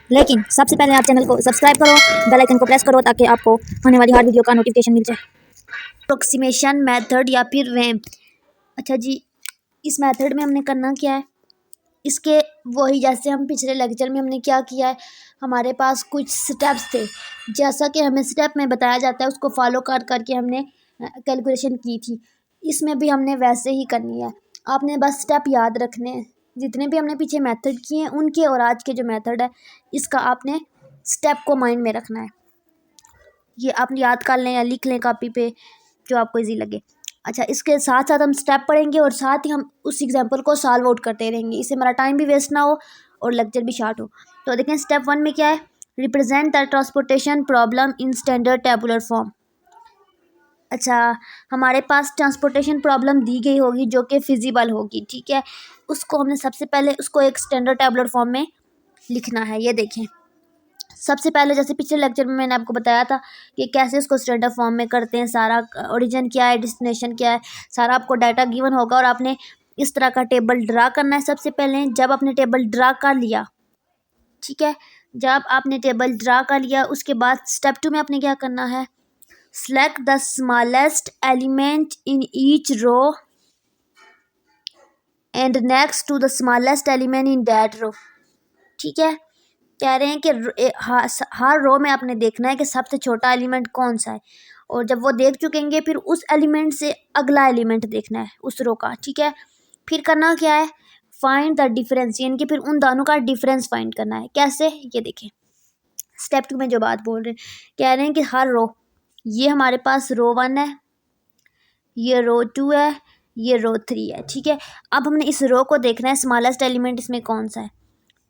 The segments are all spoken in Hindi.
लेकिन सबसे पहले आप चैनल को सब्सक्राइब करो, बेल आइकन को प्रेस करो ताकि आपको आने वाली हर वीडियो का नोटिफिकेशन मिल जाए। अप्रोक्सीमेशन मेथड या फिर रैम। अच्छा जी, इस मेथड में हमने करना क्या है, इसके वही जैसे हम पिछले लेक्चर में हमने क्या किया है, हमारे पास कुछ स्टेप्स थे, जैसा कि हमें स्टेप में बताया जाता है उसको फॉलो कर करके हमने कैलकुलेशन की थी। इसमें भी हमने वैसे ही करनी है, आपने बस स्टेप याद रखने हैं। जितने भी हमने पीछे मेथड किए हैं उनके और आज के जो मेथड है इसका आपने स्टेप को माइंड में रखना है। ये आप याद कर लें या लिख लें कॉपी पे, जो आपको इजी लगे। अच्छा, इसके साथ साथ हम स्टेप पढ़ेंगे और साथ ही हम उस एग्जाम्पल को सॉल्व आउट करते रहेंगे, इससे हमारा टाइम भी वेस्ट ना हो और लेक्चर भी शॉर्ट हो। तो देखें स्टेप 1 में क्या है, represent the transportation problem in standard tabular form. अच्छा, हमारे पास ट्रांसपोर्टेशन प्रॉब्लम दी गई होगी जो कि फिजिबल होगी, ठीक है। उसको हमने सबसे पहले उसको एक स्टैंडर्ड टेबुलर फॉर्म में लिखना है। ये देखें, सबसे पहले जैसे पिछले लेक्चर में मैंने आपको बताया था कि कैसे उसको स्टैंडर्ड फॉर्म में करते हैं, सारा ओरिजिन क्या है, डेस्टिनेशन क्या है, सारा आपको डाटा गिवन होगा और आपने इस तरह का टेबल ड्रा करना है। सबसे पहले जब आपने टेबल ड्रा कर लिया, ठीक है, जब आपने टेबल ड्रा कर लिया उसके बाद स्टेप 2 में आपने क्या करना है, select the smallest element in each row and next to the smallest element in that row. ठीक है, कह रहे हैं कि हर रो में आपने देखना है कि सबसे छोटा एलिमेंट कौन सा है, और जब वो देख चुकेंगे फिर उस एलिमेंट से अगला एलिमेंट देखना है उस रो का। ठीक है, फिर करना क्या है, फाइंड द डिफरेंस, यानी कि फिर उन दोनों का डिफरेंस फाइंड करना है। कैसे, ये देखें स्टेप 2 में जो बात बोल रहे हैं, कह रहे हैं कि हर रो, ये हमारे पास रो 1 है, ये रो 2 है, ये रो 3 है। ठीक है, अब हमने इस रो को देखना है स्मॉलेस्ट एलिमेंट इसमें कौन सा है।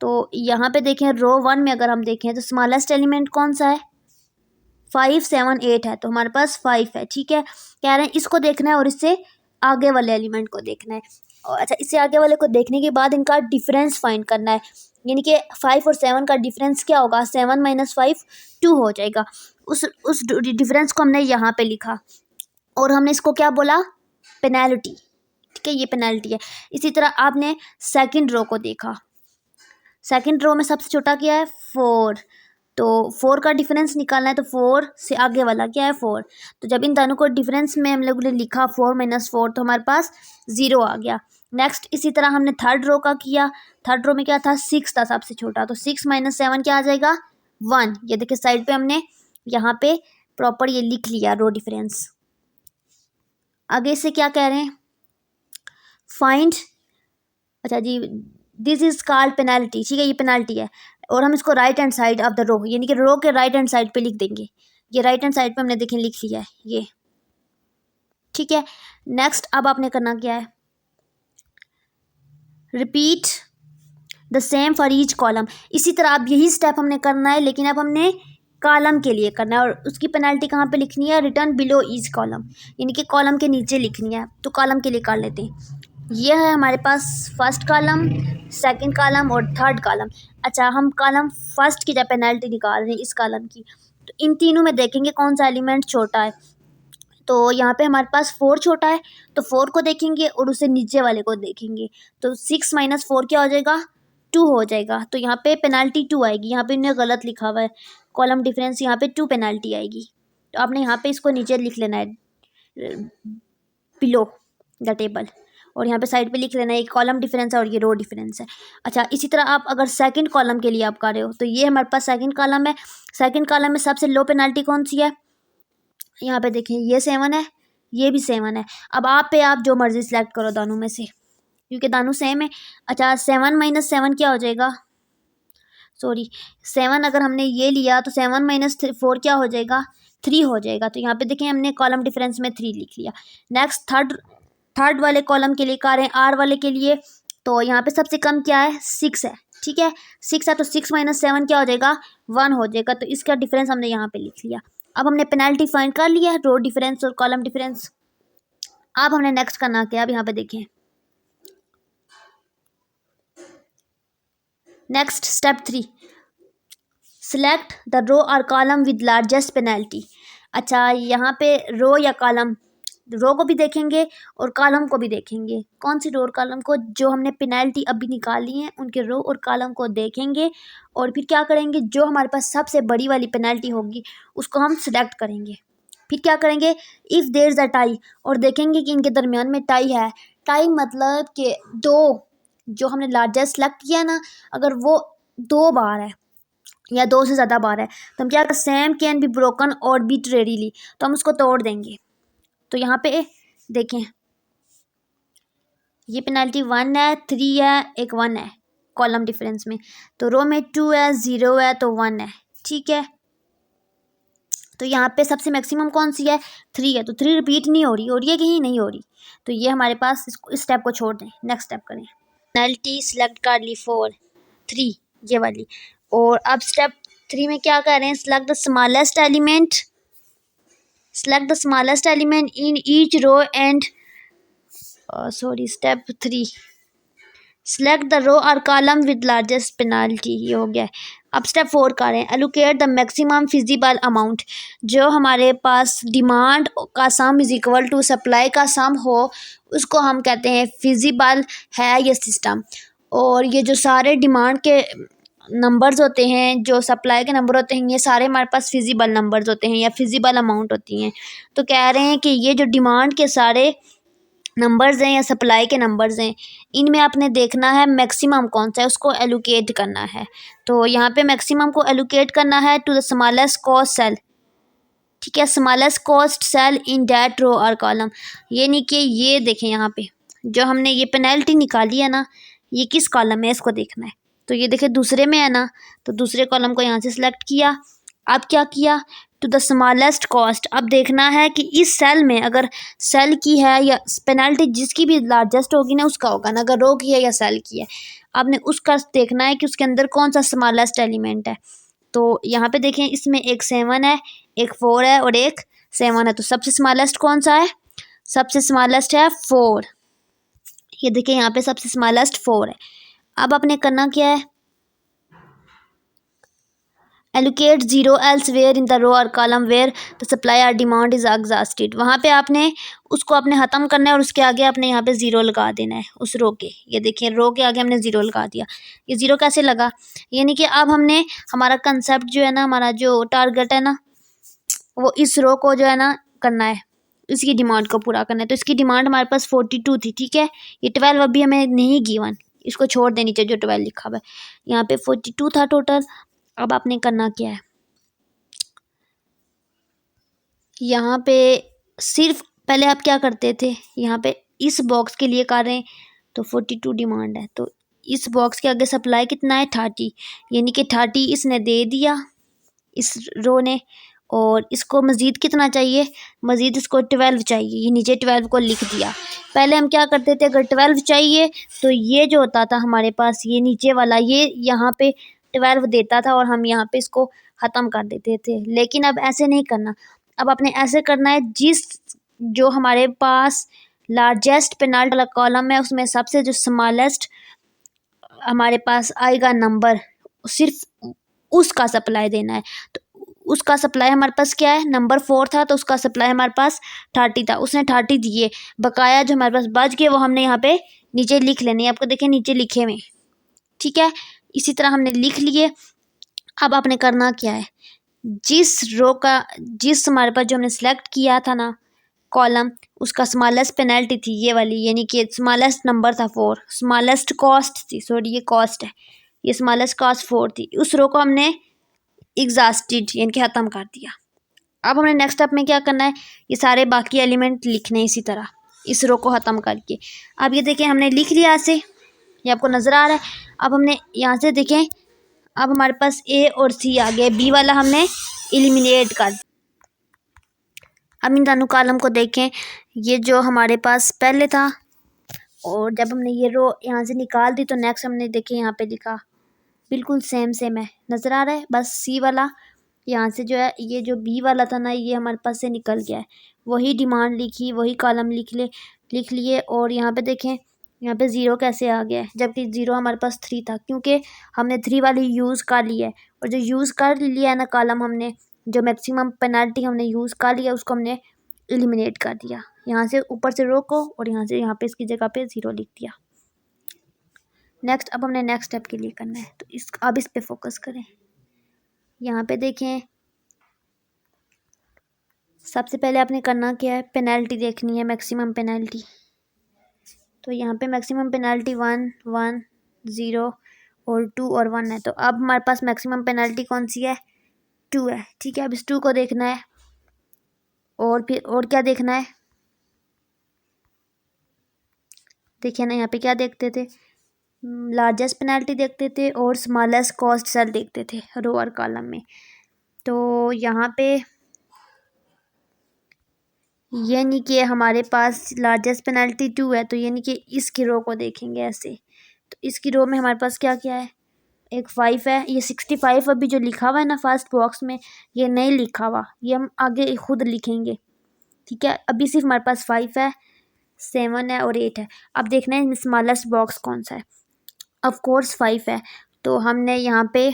तो यहाँ पे देखें रो 1 में अगर हम देखें तो स्मॉलेस्ट एलिमेंट कौन सा है, 5 7 8 है, तो हमारे पास 5 है। ठीक है, कह रहे हैं इसको देखना है और इससे आगे वाले एलिमेंट को देखना है। और अच्छा, इससे आगे वाले को देखने के बाद इनका डिफरेंस फाइंड करना है, यानी कि 5 और 7 का डिफरेंस क्या होगा, 7 - 5 2 हो जाएगा। उस डिफरेंस को हमने यहाँ पे लिखा और हमने इसको क्या बोला, पेनल्टी। ठीक है, ये पेनल्टी है। इसी तरह आपने सेकंड रो को देखा, सेकंड रो में सबसे छोटा क्या है, 4, तो 4 का डिफरेंस निकालना है, तो 4 से आगे वाला क्या है, 4। तो जब इन दोनों को डिफरेंस में हम लोगों ने लिखा 4 - 4, तो हमारे पास 0 आ गया। नेक्स्ट इसी तरह हमने थर्ड रो का किया, थर्ड रो में क्या था, 6 था सबसे छोटा, तो 6 - 7 क्या आ जाएगा, 1। ये देखिए साइड पे हमने यहाँ पे प्रॉपर ये लिख लिया रो डिफरेंस। आगे से क्या कह रहे हैं, फाइंड, अच्छा जी, दिस इज कॉल्ड पेनल्टी। ठीक है, ये पेनल्टी है और हम इसको right hand side of the row, यानी कि रो के राइट हैंड साइड पे लिख देंगे। ये राइट हैंड साइड पे हमने देखें लिख लिया है ये। ठीक है, नेक्स्ट अब आपने करना क्या है, repeat the same for each column. इसी तरह अब यही स्टेप हमने करना है, लेकिन अब हमने कॉलम के लिए करना है और उसकी पेनल्टी कहाँ पे लिखनी है, रिटर्न बिलो ईच कॉलम, यानी कि कॉलम के नीचे लिखनी है। तो कॉलम के लिए कर लेते हैं, ये है हमारे पास फर्स्ट कॉलम, सेकंड कॉलम और थर्ड कॉलम। अच्छा, हम कॉलम फर्स्ट की जब पेनल्टी निकाल रहे हैं इस कॉलम की, तो इन तीनों में देखेंगे कौन सा एलिमेंट छोटा है। तो यहाँ पे हमारे पास 4 छोटा है, तो 4 को देखेंगे और उससे नीचे वाले को देखेंगे, तो 6 - 4 क्या हो जाएगा, 2 हो जाएगा। तो यहाँ पे पेनल्टी 2 आएगी, यहाँ पे इन्हें गलत लिखा हुआ है कॉलम डिफरेंस, यहाँ पे 2 पेनल्टी आएगी। तो आपने यहाँ पे इसको नीचे लिख लेना है बिलो द टेबल, और यहाँ पे साइड पे लिख लेना है, एक कॉलम डिफरेंस है और ये रो डिफरेंस है। अच्छा, इसी तरह आप अगर सेकंड कॉलम के लिए आप कर रहे हो, तो ये हमारे पास सेकंड कॉलम है, सेकंड कॉलम में सबसे लो पेनल्टी कौन सी है, यहाँ पे देखें ये 7 है, ये भी 7 है। अब आप पे, आप जो मर्जी सिलेक्ट करो दोनों में से, क्योंकि दोनों सेम है। अच्छा, 7 - 7 क्या हो जाएगा, सॉरी 7 अगर हमने ये लिया तो 7 - 4 क्या हो जाएगा, 3 हो जाएगा। तो यहाँ पे देखें हमने कॉलम डिफरेंस में 3 लिख लिया। नेक्स्ट थर्ड वाले कॉलम के लिए कर रहे हैं, आर वाले के लिए, तो यहाँ पे सबसे कम क्या है, 6 है। ठीक है, 6 है, तो 6 - 7 क्या हो जाएगा, 1 हो जाएगा। तो इसका डिफरेंस हमने यहाँ पे लिख लिया। अब हमने पेनल्टी फाइंड कर लिया है, रो डिफरेंस और कॉलम डिफरेंस। अब हमने नेक्स्ट करना क्या, अब यहाँ पे देखें next step 3, select the row और कॉलम विद लार्जेस्ट पेनल्टी। अच्छा, यहाँ पे रो या कॉलम रो को भी देखेंगे और कॉलम को भी देखेंगे। कौन सी रो और कॉलम को? जो हमने पेनल्टी अभी निकाली है उनके रो और कॉलम को देखेंगे और फिर क्या करेंगे, जो हमारे पास सबसे बड़ी वाली पेनल्टी होगी उसको हम सिलेक्ट करेंगे। फिर क्या करेंगे, if there is a tie, और देखेंगे कि इनके दरमियान में टाई है। टाई मतलब कि दो, जो हमने लार्जेस्ट सेलेक्ट किया ना, अगर वो 2 बार है या 2 से ज़्यादा बार है तो हम क्या, सेम कैन बी ब्रोकन और बी रेडीली, तो हम उसको तोड़ देंगे। तो यहाँ पे देखें, ये पेनल्टी 1 है, 3 है, एक 1 है कॉलम डिफरेंस में। तो रो में 2 है, 0 है, तो 1 है। ठीक है, तो यहाँ पे सबसे मैक्सिमम कौन सी है, 3 है। तो 3 रिपीट नहीं हो रही है कि नहीं हो रही। तो ये हमारे पास, इस स्टेप को छोड़ दें, नेक्स्ट स्टेप करें। पेनल्टी सिलेक्ट कर ली 4, 3 ये वाली। और अब स्टेप 3 में क्या कर रहे हैं, select the smallest element, select the smallest element in each row and step 3, select the row or column with largest penalty। ये हो गया। अब स्टेप 4 कर रहे हैं, allocate the maximum feasible amount। जो हमारे पास डिमांड का sum is equal to supply का सम हो उसको हम कहते हैं फिजिबल है ये सिस्टम। और ये जो सारे डिमांड के नंबर्स होते हैं, जो सप्लाई के नंबर होते हैं, ये सारे हमारे पास फिजिबल नंबर्स होते हैं या फिजिबल अमाउंट होती हैं। तो कह रहे हैं कि ये जो डिमांड के सारे नंबर्स हैं या सप्लाई के नंबर्स हैं, इनमें आपने देखना है मैक्सिमम कौन सा है, उसको एलोकेट करना है। तो यहाँ पे मैक्सिमम को एलोकेट करना है to the smallest cost cell. ठीक है, smallest cost cell in that row और कॉलम। ये नहीं कि ये देखें, यहाँ पे जो हमने ये पेनल्टी निकाली है ना, ये किस कॉलम में, इसको देखना है। तो ये देखिए दूसरे में है ना, तो दूसरे कॉलम को यहाँ से सिलेक्ट किया। अब क्या किया, टू द स्मॉलेस्ट कॉस्ट। अब देखना है कि इस सेल में अगर सेल की है या पेनल्टी जिसकी भी लार्जेस्ट होगी ना उसका होगा ना, अगर रो की है या सेल की है, आपने उसका देखना है कि उसके अंदर कौन सा स्मॉलेस्ट एलिमेंट है। तो यहाँ पे देखें, इसमें एक 7 है, एक 4 है और एक 7 है। तो सबसे स्मॉलेस्ट कौन सा है, सबसे स्मॉलेस्ट है 4। ये देखिए यहाँ पे सबसे स्मॉलेस्ट 4 है। अब आपने करना क्या है, allocate 0 elsewhere in the row or column where the supply or demand is exhausted। वहाँ पे आपने उसको अपने ख़त्म करना है और उसके आगे आपने यहाँ पे 0 लगा देना है उस रो के। ये देखिए रो के आगे हमने 0 लगा दिया। ये 0 कैसे लगा, यानी कि अब हमने हमारा कंसेप्ट जो है ना, हमारा जो टारगेट है ना, वो इस रो को जो है ना करना है, इसकी डिमांड को पूरा करना है। तो इसकी डिमांड हमारे पास 42 थी। ठीक है, ये 12 अभी हमें नहीं गिवन, इसको छोड़ देनी चाहिए जो 12 लिखा हुआ है। यहाँ पे 42 था टोटल। अब आपने करना क्या है, यहाँ पे सिर्फ पहले आप क्या करते थे, यहाँ पे इस बॉक्स के लिए कर रहे हैं तो 42 डिमांड है, तो इस बॉक्स के आगे सप्लाई कितना है 30, यानी कि 30 इसने दे दिया इस रो ने। और इसको मज़ीद कितना चाहिए, मज़ीद इसको 12 चाहिए, ये नीचे 12 को लिख दिया। पहले हम क्या करते थे, अगर 12 चाहिए तो ये जो होता था हमारे पास, ये नीचे वाला ये यहाँ पे 12 देता था और हम यहाँ पे इसको ख़त्म कर देते थे। लेकिन अब ऐसे नहीं करना, अब आपने ऐसे करना है, जो हमारे पास लार्जेस्ट पेनाल्टी वाला कॉलम है उसमें सबसे जो स्मॉलेस्ट हमारे पास आएगा नंबर, सिर्फ उसका सप्लाई देना है। तो उसका सप्लाई हमारे पास क्या है, नंबर 4 था तो उसका सप्लाई हमारे पास 30 था, उसने 30 दिए। बकाया जो हमारे पास बच गए वो हमने यहाँ पे नीचे लिख लेने, आपको देखें नीचे लिखे हुए। ठीक है, इसी तरह हमने लिख लिए। अब आपने करना क्या है, जिस हमारे पास जो हमने सेलेक्ट किया था ना कॉलम, उसका स्मॉलेस्ट पेनल्टी थी ये वाली, यानी कि स्मॉलेस्ट नंबर था 4, स्मॉलेस्ट कॉस्ट थी, सॉरी ये कॉस्ट है, ये स्मॉलेस्ट कॉस्ट 4 थी, उस रो को हमने एग्जॉस्टेड यानी कि ख़त्म कर दिया। अब हमने नेक्स्ट स्टेप में क्या करना है, ये सारे बाकी एलिमेंट लिखने हैं इसी तरह इस रो को ख़त्म करके। अब ये देखें हमने लिख लिया ऐसे, ये आपको नज़र आ रहा है। अब हमने यहाँ से देखें, अब हमारे पास ए और सी आ गए, बी वाला हमने एलिमिनेट कर दिया। अब इन दोनों कॉलम को देखें, ये जो हमारे पास पहले था और जब हमने ये रो यहाँ से निकाल दी तो नेक्स्ट हमने देखें यहाँ पे लिखा बिल्कुल सेम है, नज़र आ रहा है। बस सी वाला यहाँ से जो है, ये जो बी वाला था ना ये हमारे पास से निकल गया है। वही डिमांड लिखी, वही कॉलम लिख लिए। और यहाँ पे देखें, यहाँ पे 0 कैसे आ गया है, जबकि 0 हमारे पास 3 था, क्योंकि हमने 3 वाली यूज़ कर लिया है। और जो यूज़ कर लिया है ना कॉलम, हमने जो मैक्सिमम पेनल्टी हमने यूज़ कर लिया उसको हमने एलिमिनेट कर दिया। यहाँ से ऊपर से रो को और यहाँ से यहाँ पे इसकी जगह पे 0 लिख दिया। नेक्स्ट अब हमने नेक्स्ट स्टेप के लिए करना है, तो अब इस पे फोकस करें। यहाँ पे देखें, सबसे पहले आपने करना क्या है, पेनल्टी देखनी है, मैक्सिमम पेनल्टी। तो यहाँ पे मैक्सिमम पेनल्टी 1 1 0 और 2 और 1 है। तो अब हमारे पास मैक्सिमम पेनल्टी कौन सी है, 2 है। ठीक है, अब इस 2 को देखना है और फिर और क्या देखना है, देखिए ना यहाँ पे क्या देखते थे, लार्जेस्ट पेनल्टी देखते थे और स्मॉलेस्ट कॉस्ट सेल देखते थे रो और कॉलम में। तो यहाँ पे ये नहीं कि हमारे पास लार्जेस्ट पेनल्टी 2 है, तो ये नहीं कि इसकी रो को देखेंगे ऐसे। तो इसकी रो में हमारे पास क्या क्या है, एक 5 है, ये 65 अभी जो लिखा हुआ है ना फर्स्ट बॉक्स में, ये नहीं लिखा हुआ, ये हम आगे खुद लिखेंगे। ठीक है, अभी सिर्फ हमारे पास 5 है, 7 है और 8 है। अब देखना है स्मॉलेस्ट बॉक्स कौन सा है, ऑफ कोर्स 5 है। तो हमने यहाँ पे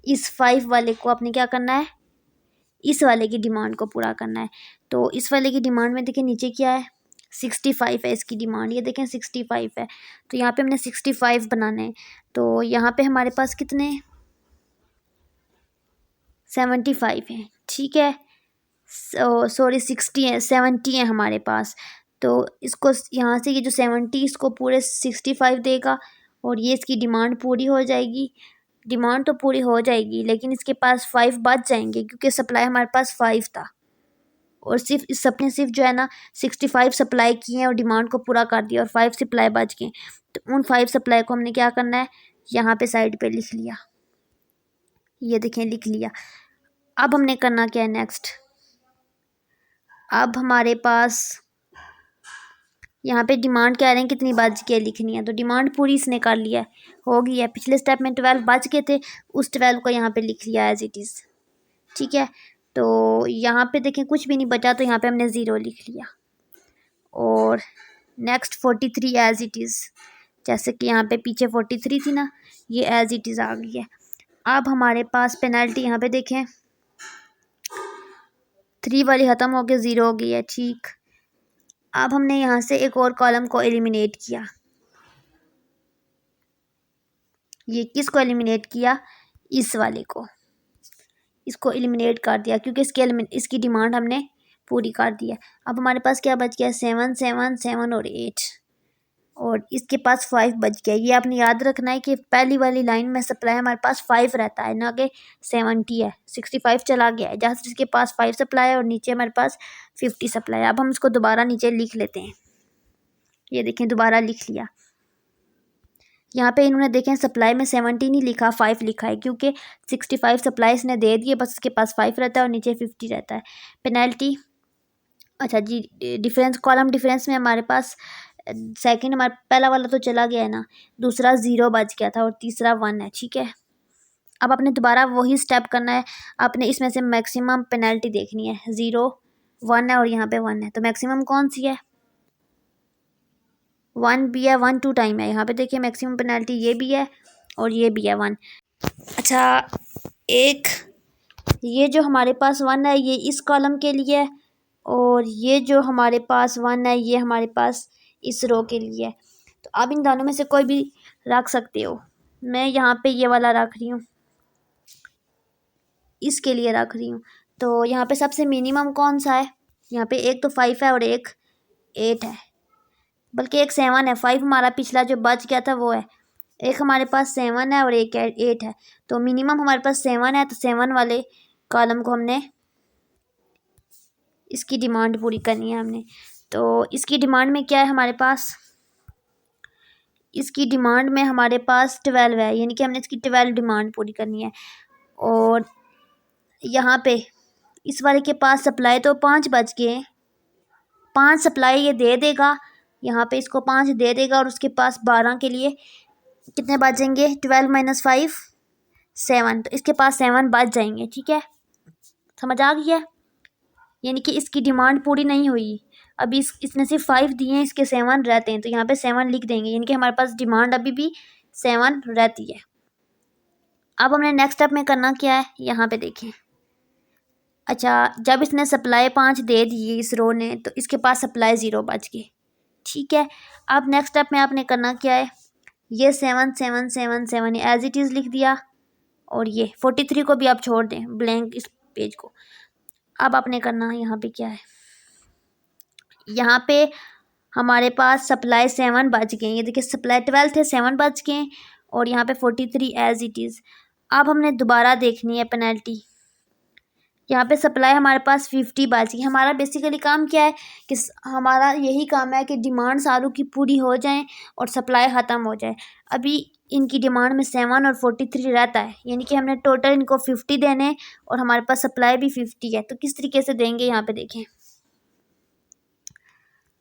इस 5 वाले को अपने क्या करना है, इस वाले की डिमांड को पूरा करना है। तो इस वाले की डिमांड में देखिए नीचे क्या है, 65 है इसकी डिमांड, ये देखें 65 है। तो यहाँ पे हमने 65 बनाना है। तो यहाँ पे हमारे पास कितने 75 हैं। ठीक है, सॉरी 60 है, 70 है हमारे पास। तो इसको यहाँ से ये जो 70 इसको पूरे 65 देगा और ये इसकी डिमांड पूरी हो जाएगी। डिमांड तो पूरी हो जाएगी लेकिन इसके पास 5 बच जाएंगे क्योंकि सप्लाई हमारे पास 5 था और सिर्फ इस सबने सिर्फ जो है ना 65 सप्लाई किए हैं और डिमांड को पूरा कर दिया और 5 सप्लाई बच गए। तो उन 5 सप्लाई को हमने क्या करना है, यहाँ पे साइड पे लिख लिया, ये देखें लिख लिया। अब हमने करना क्या है नेक्स्ट, अब हमारे पास यहाँ पे डिमांड कह रहे हैं कितनी बच के लिखनी है, तो डिमांड पूरी इसने कर लिया है, हो गई है। पिछले स्टेप में 12 बच गए थे, उस 12 को यहाँ पे लिख लिया एज इट इज़। ठीक है, तो यहाँ पे देखें कुछ भी नहीं बचा, तो यहाँ पे हमने 0 लिख लिया और नेक्स्ट 43 एज इट इज़, जैसे कि यहाँ पे पीछे 43 थी ना, ये एज इट इज़ आ गई है। अब हमारे पास पेनल्टी यहाँ पे देखें 3 वाली ख़त्म हो गई, 0 हो गई है। ठीक, अब हमने यहाँ से एक और कॉलम को एलिमिनेट किया। ये किसको एलिमिनेट किया, इस वाले को, इसको एलिमिनेट कर दिया क्योंकि इसकी डिमांड हमने पूरी कर दी है। अब हमारे पास क्या बच गया, 7 7 7 और 8 और इसके पास 5 बच गया। ये आपने याद रखना है कि पहली वाली लाइन में सप्लाई हमारे पास 5 रहता है ना कि 70 है, 65 चला गया है जहाँ से इसके पास 5 सप्लाई है और नीचे हमारे पास 50 सप्लाई है। अब हम इसको दोबारा नीचे लिख लेते हैं, ये देखें दोबारा लिख लिया। यहाँ पे इन्होंने देखें सप्लाई में 70 नहीं लिखा, 5 लिखा है क्योंकि 65 सप्लाई इसने दे दिए, बस इसके पास 5 रहता है और नीचे 50 रहता है। पेनल्टी, अच्छा जी, डिफरेंस कॉलम डिफरेंस में हमारे पास सेकंड हमारा पहला वाला तो चला गया है ना, दूसरा 0 बच गया था और तीसरा 1 है। ठीक है, अब आपने दोबारा वही स्टेप करना है, आपने इसमें से मैक्सिमम पेनल्टी देखनी है। 0 1 है और यहाँ पे 1 है, तो मैक्सिमम कौन सी है, 1 भी है, 1 2 टाइम है। यहाँ पे देखिए मैक्सिमम पेनल्टी ये भी है और ये भी है 1। अच्छा, एक ये जो हमारे पास 1 है ये इस कॉलम के लिए है और ये जो हमारे पास 1 है ये हमारे पास इस रो के लिए है। तो आप इन दोनों में से कोई भी रख सकते हो। मैं यहाँ पे ये वाला रख रही हूँ, इसके लिए रख रही हूँ। तो यहाँ पे सबसे मिनिमम कौन सा है, यहाँ पे एक तो 5 है और एक 8 है, बल्कि एक 7 है। 5 हमारा पिछला जो बच गया था वो है, एक हमारे पास 7 है और एक 8 है। तो मिनिमम हमारे पास 7 है, तो 7 वाले कॉलम को हमने इसकी डिमांड पूरी करनी है हमने। तो इसकी डिमांड में क्या है हमारे पास, इसकी डिमांड में हमारे पास 12 है, यानी कि हमने इसकी 12 डिमांड पूरी करनी है। और यहाँ पे इस वाले के पास सप्लाई तो 5 बच गए, 5 सप्लाई ये दे देगा, यहाँ पे इसको 5 दे देगा और उसके पास 12 के लिए कितने बचेंगे, 12 - 5 7, तो इसके पास 7 बच जाएंगे। ठीक है, समझ आ गई है, यानी कि इसकी डिमांड पूरी नहीं हुई। अभी इसने सिर्फ 5 दिए हैं, इसके 7 रहते हैं, तो यहाँ पे 7 लिख देंगे, यानी कि हमारे पास डिमांड अभी भी 7 रहती है। अब हमने नेक्स्ट स्टेप में करना क्या है, यहाँ पे देखें अच्छा, जब इसने सप्लाई 5 दे दी इस रो ने, तो इसके पास सप्लाई 0 बच गई। ठीक है, अब नेक्स्ट स्टेप में आपने करना क्या है, ये 7 7 7 7 एज इट इज़ लिख दिया, और ये 43 को भी आप छोड़ दें ब्लैंक इस पेज को। अब आपने करना यहाँ पे क्या है, यहाँ पे हमारे पास सप्लाई 7 बच गए, ये देखिए सप्लाई 12 थे, 7 बच गए, और यहाँ पे 43 एज इट इज़। अब हमने दोबारा देखनी है पेनल्टी। यहाँ पे सप्लाई हमारे पास 50 बच गई। हमारा बेसिकली काम क्या है कि हमारा यही काम है कि डिमांड सारों की पूरी हो जाए और सप्लाई ख़त्म हो जाए। अभी इनकी डिमांड में 7 और 43 रहता है, यानी कि हमने टोटल इनको 50 देने और हमारे पास सप्लाई भी 50 है। तो किस तरीके से देंगे यहाँ पे देखें,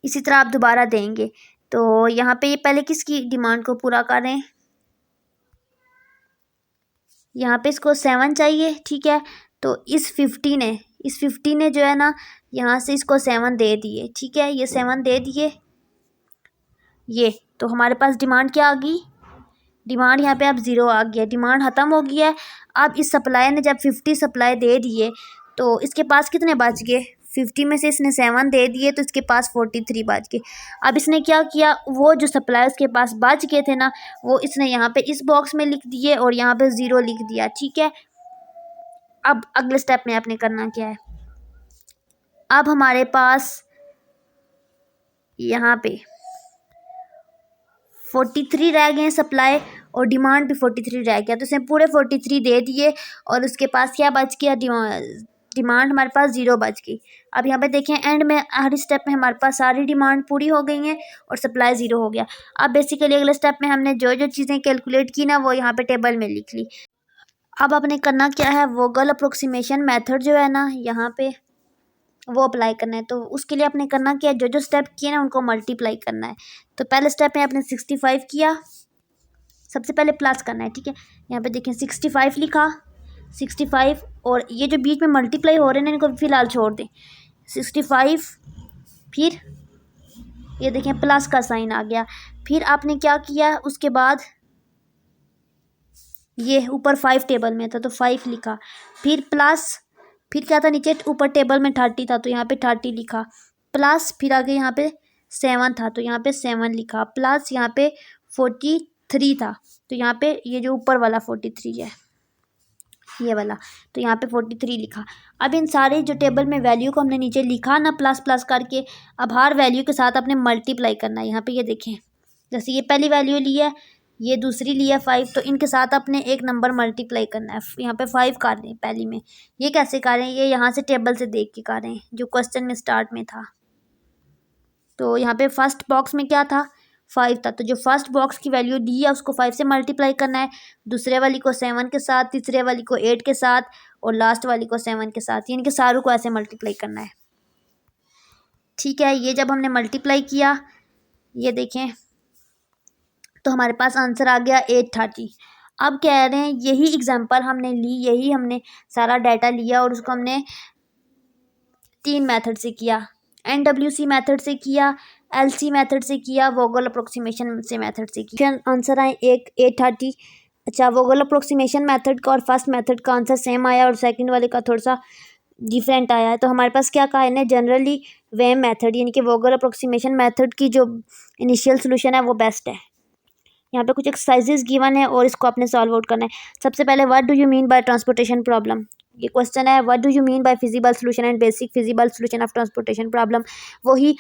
इसी तरह आप दोबारा देंगे। तो यहाँ पे ये पहले किसकी डिमांड को पूरा करें, यहाँ पे इसको 7 चाहिए, ठीक है। तो इस 50 ने जो है ना, यहाँ से इसको 7 दे दिए, ठीक है, ये 7 दे दिए ये। तो हमारे पास डिमांड क्या आ गई, डिमांड यहाँ पे अब 0 आ गया, डिमांड ख़त्म हो गया है। अब इस सप्लाई ने जब 50 सप्लाई दे दिए, तो इसके पास कितने बच गए, 50 में से इसने 7 दे दिए, तो इसके पास 43 बच गए। अब इसने क्या किया, वो जो सप्लाई उसके पास बच गए थे ना, वो इसने यहाँ पे इस बॉक्स में लिख दिए और यहाँ पे 0 लिख दिया, ठीक है। अब अगले स्टेप में आपने करना क्या है, अब हमारे पास यहाँ पे 43 रह गए सप्लाई और डिमांड भी 43 रह गया, तो उसने पूरे 43 दे दिए और उसके पास क्या बच गया, डिमांड हमारे पास 0 बच गई। अब यहाँ पे देखें एंड में हर स्टेप में हमारे पास सारी डिमांड पूरी हो गई हैं और सप्लाई 0 हो गया। अब बेसिकली अगले स्टेप में हमने जो जो चीज़ें कैलकुलेट की ना, वो यहाँ पे टेबल में लिख ली। अब आपने करना क्या है, वोगल अप्रोक्सीमेशन मेथड जो है ना, यहाँ पे वो अप्लाई करना है। तो उसके लिए आपने करना क्या है, जो जो स्टेप किए ना उनको मल्टीप्लाई करना है। तो पहले स्टेप में आपने 65 किया, सबसे पहले प्लस करना है, ठीक है। यहाँ पे देखें 65 लिखा, 65, और ये जो बीच में मल्टीप्लाई हो रहे हैं इनको फिलहाल छोड़ दें। 65, फिर ये देखें प्लस का साइन आ गया। फिर आपने क्या किया, उसके बाद ये ऊपर 5 टेबल में था तो 5 लिखा, फिर प्लस, फिर क्या था नीचे ऊपर टेबल में 30 था तो यहाँ पे 30 लिखा, प्लस फिर आगे यहाँ पे 7 था तो यहाँ पे 7 लिखा, प्लस यहाँ पे 43 था तो यहाँ पे ये जो ऊपर वाला 43 है ये वाला, तो यहाँ पे 43 लिखा। अब इन सारे जो टेबल में वैल्यू को हमने नीचे लिखा ना प्लस प्लस करके, अब हर वैल्यू के साथ अपने मल्टीप्लाई करना है। यहाँ पे ये देखें, जैसे ये पहली वैल्यू ली है, ये दूसरी ली है 5, तो इनके साथ अपने एक नंबर मल्टीप्लाई करना है। यहाँ पे 5 कर रहे हैं पहली में, ये कैसे कर रहे हैं, ये यहाँ से टेबल से देख के कर रहे हैं जो क्वेश्चन में स्टार्ट में था। तो यहाँ पे फर्स्ट बॉक्स में क्या था, 5 था, तो जो फर्स्ट बॉक्स की वैल्यू दी है उसको 5 से मल्टीप्लाई करना है, दूसरे वाली को 7 के साथ, तीसरे वाली को 8 के साथ और लास्ट वाली को 7 के साथ, यानी कि सारों को ऐसे मल्टीप्लाई करना है। ठीक है, ये जब हमने मल्टीप्लाई किया, ये देखें तो हमारे पास आंसर आ गया 830। अब कह रहे हैं यही एग्जांपल हमने ली, यही हमने सारा डाटा लिया और उसको हमने 3 मेथड से किया, NWC मेथड से किया, LC मेथड से किया, वोगल अप्रोक्सीमेशन से मेथड से किया। आंसर आए 830। अच्छा, वोगल अप्रोक्सीमेशन मेथड का और फर्स्ट मेथड का आंसर सेम आया और सेकंड वाले का थोड़ा सा डिफरेंट आया है। तो हमारे पास क्या कहा है ना, जनरली वेम मेथड यानी कि वोगल अप्रोक्सीमेशन मेथड की जो इनिशियल सोल्यूशन है वो बेस्ट है। यहाँ पे कुछ एक्सरसाइजेज गिवन है और इसको आपने सॉल्व आउट करना है। सबसे पहले what do you mean by transportation problem, ये क्वेश्चन है, what do you mean by feasible solution and basic feasible solution of transportation problem. वही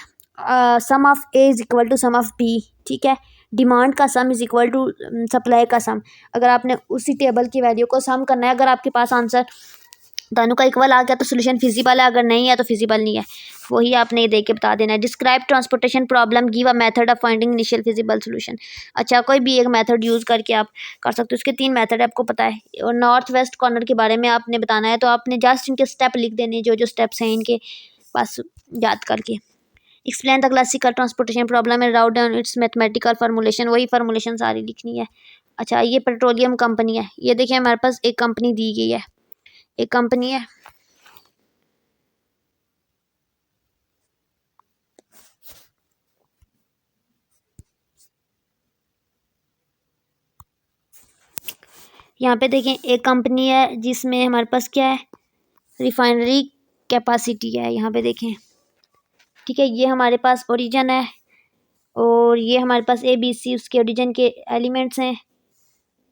sum of A is equal to sum of B, ठीक है। डिमांड का sum is equal to supply का सम। अगर आपने उसी टेबल की वैल्यू को सम करना है, अगर आपके पास आंसर दोनों का इक्वल आ गया तो सोल्यूशन फिजिबल है, अगर नहीं है तो फिजिबल नहीं है। वही आपने ये देख के बता देना है। Describe transportation problem, give a method of finding initial feasible solution. अच्छा, कोई भी एक मेथड यूज़ करके आप कर सकते हो, उसके 3 मेथड आपको पता है। और नॉर्थ वेस्ट कॉर्नर के बारे में आपने बताना है, तो आपने जस्ट इनके स्टेप लिख देने, जो जो स्टेप्स हैं इनके पास याद करके। Explain the classical transportation problem and route down it's mathematical formulation, वही फार्मूलेशन सारी लिखनी है। अच्छा, ये पेट्रोलियम कंपनी है, ये देखिए हमारे पास एक कंपनी दी गई है, एक कंपनी है, यहाँ पे देखें एक कंपनी है जिसमें हमारे पास क्या है, रिफाइनरी कैपेसिटी है, यहाँ पे देखें। ठीक है, ये हमारे पास ओरिजिन है और ये हमारे पास ABC उसके ओरिजिन के एलिमेंट्स हैं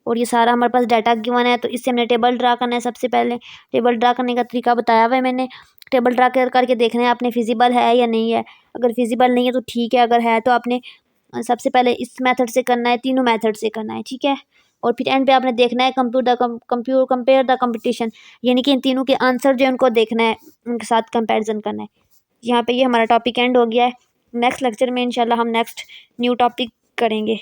और ये सारा हमारे पास डाटा गिवन है। तो इससे हमने टेबल ड्रा करना है। सबसे पहले टेबल ड्रा करने का तरीका बताया हुआ है मैंने। टेबल ड्रा करके देखना है आपने फिजिबल है या नहीं है। अगर फिजिबल नहीं है तो ठीक है, अगर है तो आपने सबसे पहले इस मेथड से करना है, तीनों मेथड से करना है। ठीक है, और फिर एंड पे आपने देखना है कंपेयर द कंपटीशन, यानी कि इन तीनों के आंसर जो है उनको देखना है, उनके साथ कंपैरिजन करना है। यहाँ पे ये हमारा टॉपिक एंड हो गया है। नेक्स्ट लेक्चर में इंशाल्लाह हम नेक्स्ट न्यू टॉपिक करेंगे।